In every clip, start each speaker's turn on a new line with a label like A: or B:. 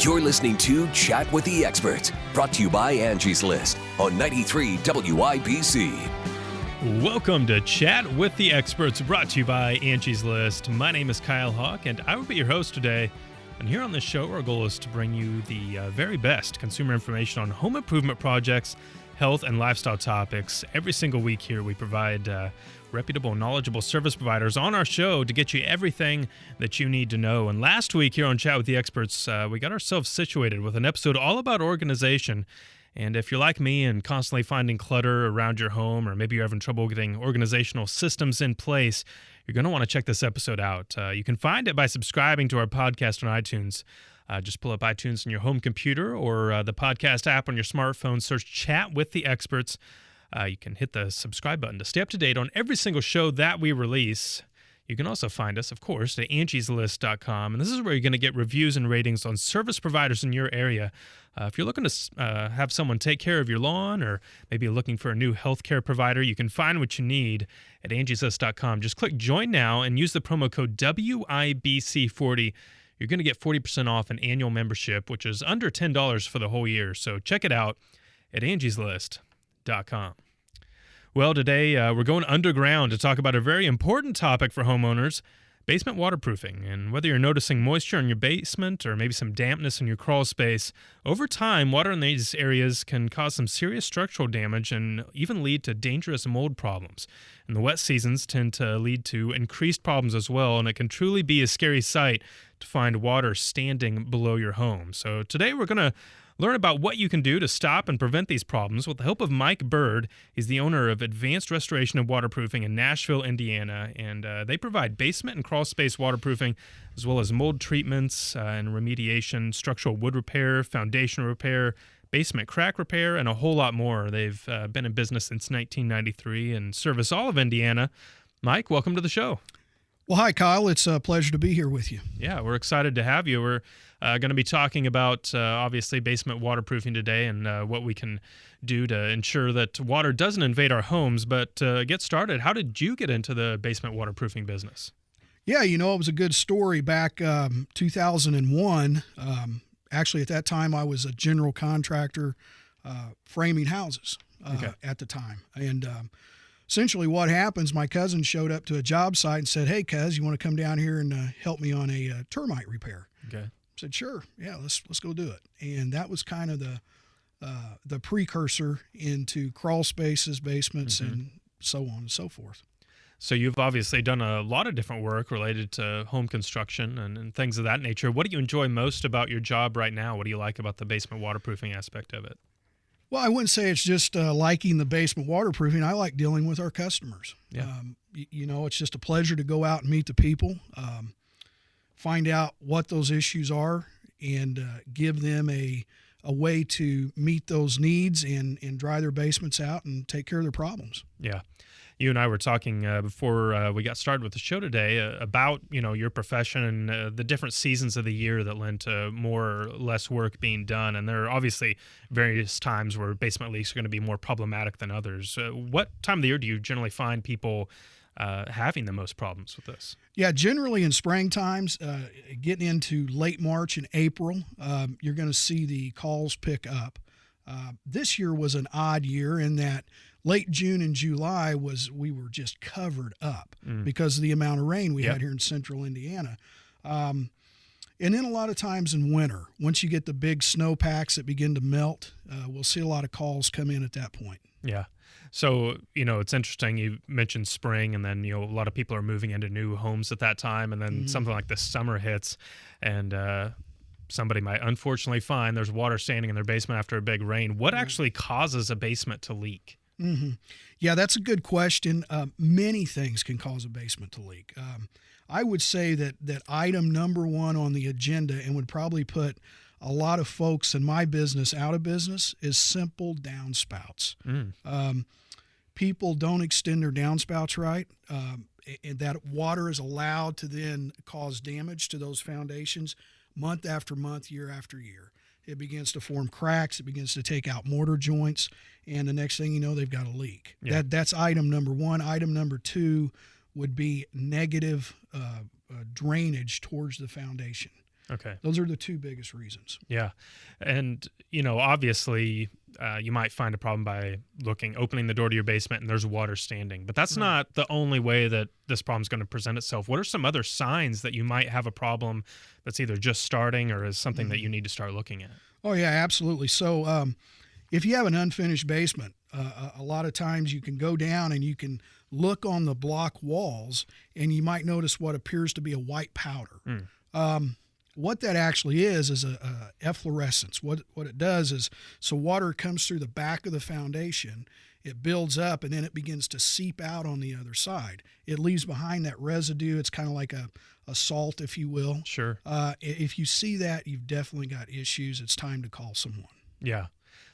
A: You're listening to Chat with the Experts, brought to you by Angie's List on 93 WIBC.
B: Welcome to Chat with the Experts, brought to you by Angie's List. My name is Kyle Hawk, and I will be your host today. And here on this show, our goal is to bring you the very best consumer information on home improvement projects, health, and lifestyle topics. Every single week here, we provide reputable, knowledgeable service providers on our show to get you everything that you need to know. And last week here on Chat with the Experts, we got ourselves situated with an episode all about organization. And if you're like me and constantly finding clutter around your home, or maybe you're having trouble getting organizational systems in place, you're going to want to check this episode out. You can find it by subscribing to our podcast on iTunes. Just pull up iTunes on your home computer or the podcast app on your smartphone. Search Chat with the Experts. You can hit the subscribe button to stay up to date on every single show that we release. You can also find us, of course, at angieslist.com. And this is where you're going to get reviews and ratings on service providers in your area. If you're looking to have someone take care of your lawn, or maybe you're looking for a new healthcare provider, you can find what you need at angieslist.com. Just click Join Now and use the promo code WIBC40. You're going to get 40% off an annual membership, which is under $10 for the whole year. So check it out at angieslist.com. Well, today we're going underground to talk about a very important topic for homeowners, basement waterproofing. And whether you're noticing moisture in your basement or maybe some dampness in your crawl space, over time, water in these areas can cause some serious structural damage and even lead to dangerous mold problems. And the wet seasons tend to lead to increased problems as well, and it can truly be a scary sight to find water standing below your home. So today we're going to learn about what you can do to stop and prevent these problems with the help of Mike Bird. He's the owner of Advanced Restoration and Waterproofing in Nashville, Indiana, and they provide basement and crawl space waterproofing, as well as mold treatments and remediation, structural wood repair, foundation repair, basement crack repair, and a whole lot more. They've been in business since 1993 and service all of Indiana. Mike, welcome to the show.
C: Well, hi, Kyle. It's a pleasure to be here with you.
B: Yeah, we're excited to have you. We're going to be talking about, obviously, basement waterproofing today and what we can do to ensure that water doesn't invade our homes. But get started, how did you get into the basement waterproofing business?
C: Yeah, it was a good story back 2001. Actually, at that time, I was a general contractor framing houses at the time. And essentially what happens, my cousin showed up to a job site and said, "Hey, cuz, you want to come down here and help me on a termite repair?"
B: Okay.
C: I said, "Sure, yeah, let's go do it." And that was kind of the precursor into crawl spaces, basements, and so on and so forth.
B: So you've obviously done a lot of different work related to home construction and things of that nature. What do you enjoy most about your job right now? What do you like about the basement waterproofing aspect of it?
C: Well, I wouldn't say it's just liking the basement waterproofing. I like dealing with our customers.
B: Yeah.
C: It's just a pleasure to go out and meet the people, find out what those issues are, and give them a way to meet those needs and dry their basements out and take care of their problems.
B: Yeah. You and I were talking before we got started with the show today about, your profession and the different seasons of the year that lend to more or less work being done. And there are obviously various times where basement leaks are going to be more problematic than others. What time of the year do you generally find people having the most problems with this?
C: Yeah, generally in spring times, getting into late March and April, you're going to see the calls pick up. This year was an odd year in that late June and July we were just covered up because of the amount of rain we had here in central Indiana. And then a lot of times in winter, once you get the big snow packs that begin to melt, we'll see a lot of calls come in at that point.
B: Yeah. So, it's interesting. You mentioned spring, and then, a lot of people are moving into new homes at that time. And then something like the summer hits, and somebody might unfortunately find there's water standing in their basement after a big rain. What actually causes a basement to leak?
C: Yeah, that's a good question. Many things can cause a basement to leak. I would say that item number one on the agenda, and would probably put a lot of folks in my business out of business, is simple downspouts. People don't extend their downspouts right. And that water is allowed to then cause damage to those foundations month after month, year after year. It begins to form cracks. It begins to take out mortar joints. And the next thing you know, they've got a leak. Yeah. That's item number one. Item number two would be negative drainage towards the foundation.
B: Okay.
C: Those are the two biggest reasons.
B: Yeah. And, obviously you might find a problem by opening the door to your basement and there's water standing, but that's not the only way that this problem is going to present itself. What are some other signs that you might have a problem that's either just starting or is something that you need to start looking at?
C: Oh yeah, absolutely. So if you have an unfinished basement, a lot of times you can go down and you can look on the block walls and you might notice what appears to be a white powder. What that actually is a efflorescence. What it does is, so water comes through the back of the foundation, it builds up, and then it begins to seep out on the other side. It leaves behind that residue. It's kind of like a salt, if you will.
B: Sure.
C: If you see that, you've definitely got issues. It's time to call someone.
B: Yeah.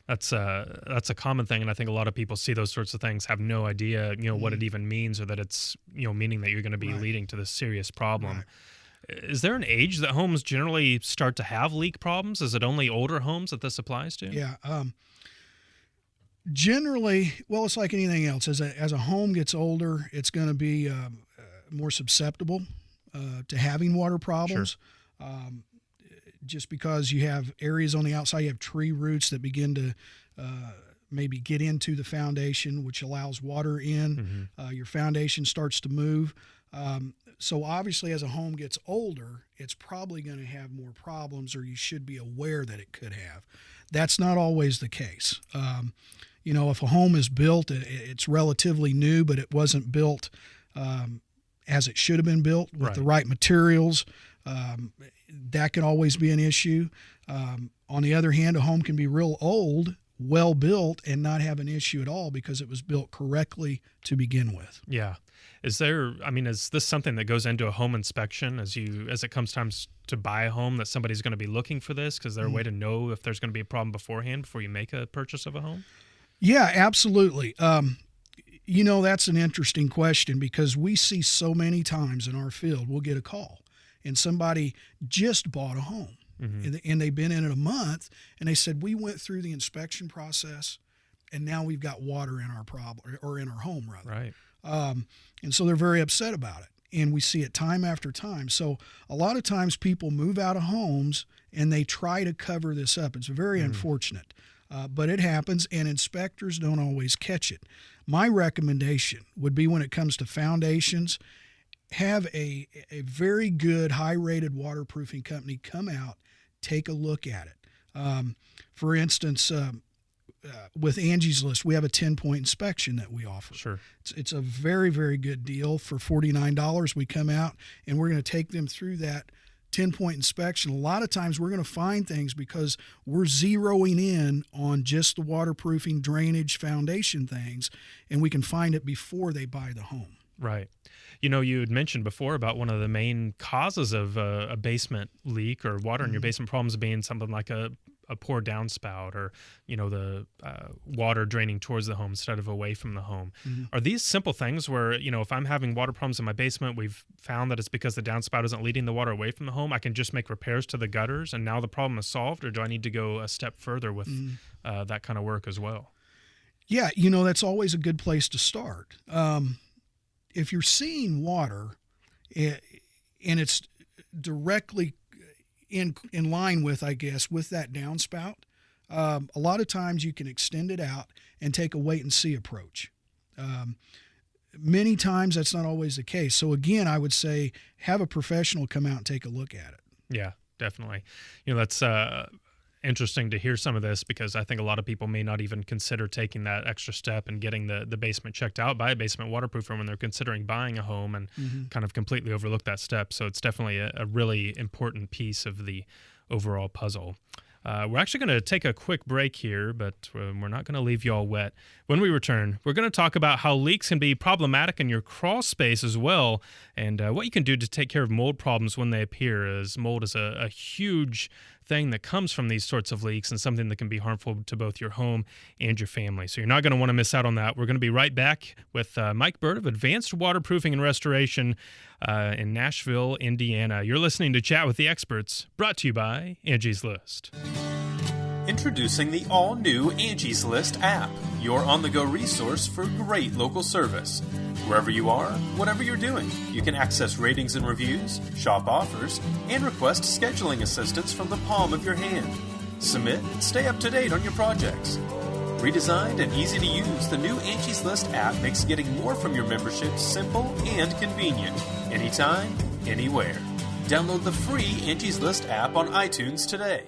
B: That's a common thing, and I think a lot of people see those sorts of things, have no idea, what it even means, or that it's, meaning that you're going to be leading to this serious problem. Right. Is there an age that homes generally start to have leak problems? Is it only older homes that this applies to?
C: Yeah. Generally, well, it's like anything else. As a home gets older, it's going to be more susceptible to having water problems. Sure. Just because you have areas on the outside, you have tree roots that begin to maybe get into the foundation, which allows water in. Your foundation starts to move. So obviously, as a home gets older, it's probably going to have more problems, or you should be aware that it could have. That's not always the case. If a home is built, it's relatively new, but it wasn't built as it should have been built with the right materials. That can always be an issue. On the other hand, a home can be real old, well built, and not have an issue at all because it was built correctly to begin with.
B: Yeah. Is this something that goes into a home inspection as it comes time to buy a home, that somebody's going to be looking for this? Because there's a way to know if there's going to be a problem beforehand before you make a purchase of a home?
C: Yeah, absolutely. That's an interesting question because we see so many times in our field, we'll get a call and somebody just bought a home and they've been in it a month and they said, we went through the inspection process and now we've got water in our problem or in our home rather.
B: Right.
C: And so they're very upset about it. And we see it time after time. So a lot of times people move out of homes and they try to cover this up. It's very unfortunate, but it happens and inspectors don't always catch it. My recommendation would be when it comes to foundations, have a very good high-rated waterproofing company come out, take a look at it. For instance, with Angie's List, we have a 10-point inspection that we offer.
B: Sure.
C: It's a very, very good deal. For $49, we come out and we're going to take them through that 10-point inspection. A lot of times we're going to find things because we're zeroing in on just the waterproofing, drainage, foundation things, and we can find it before they buy the home.
B: Right. You had mentioned before about one of the main causes of a basement leak or water in your basement problems being something like a poor downspout or, the water draining towards the home instead of away from the home. Are these simple things where, if I'm having water problems in my basement, we've found that it's because the downspout isn't leading the water away from the home, I can just make repairs to the gutters and now the problem is solved, or do I need to go a step further with that kind of work as well?
C: Yeah, that's always a good place to start. If you're seeing water and it's directly in line with, I guess, with that downspout, a lot of times you can extend it out and take a wait and see approach. Many times that's not always the case. So again, I would say have a professional come out and take a look at it.
B: Yeah, definitely. That's interesting to hear some of this because I think a lot of people may not even consider taking that extra step and getting the basement checked out by a basement waterproofer when they're considering buying a home and kind of completely overlook that step. So it's definitely a really important piece of the overall puzzle. We're actually going to take a quick break here, but we're not going to leave you all wet. When we return, we're going to talk about how leaks can be problematic in your crawl space as well, and what you can do to take care of mold problems when they appear, as mold is a huge thing that comes from these sorts of leaks and something that can be harmful to both your home and your family. So you're not going to want to miss out on that. We're going to be right back with Mike Bird of Advanced Waterproofing and Restoration in Nashville, Indiana. You're listening to Chat with the Experts, brought to you by Angie's List.
D: Introducing the all-new Angie's List app, your on-the-go resource for great local service. Wherever you are, whatever you're doing, you can access ratings and reviews, shop offers, and request scheduling assistance from the palm of your hand. Submit and stay up to date on your projects. Redesigned and easy to use, the new Angie's List app makes getting more from your membership simple and convenient. Anytime, anywhere. Download the free Angie's List app on iTunes today.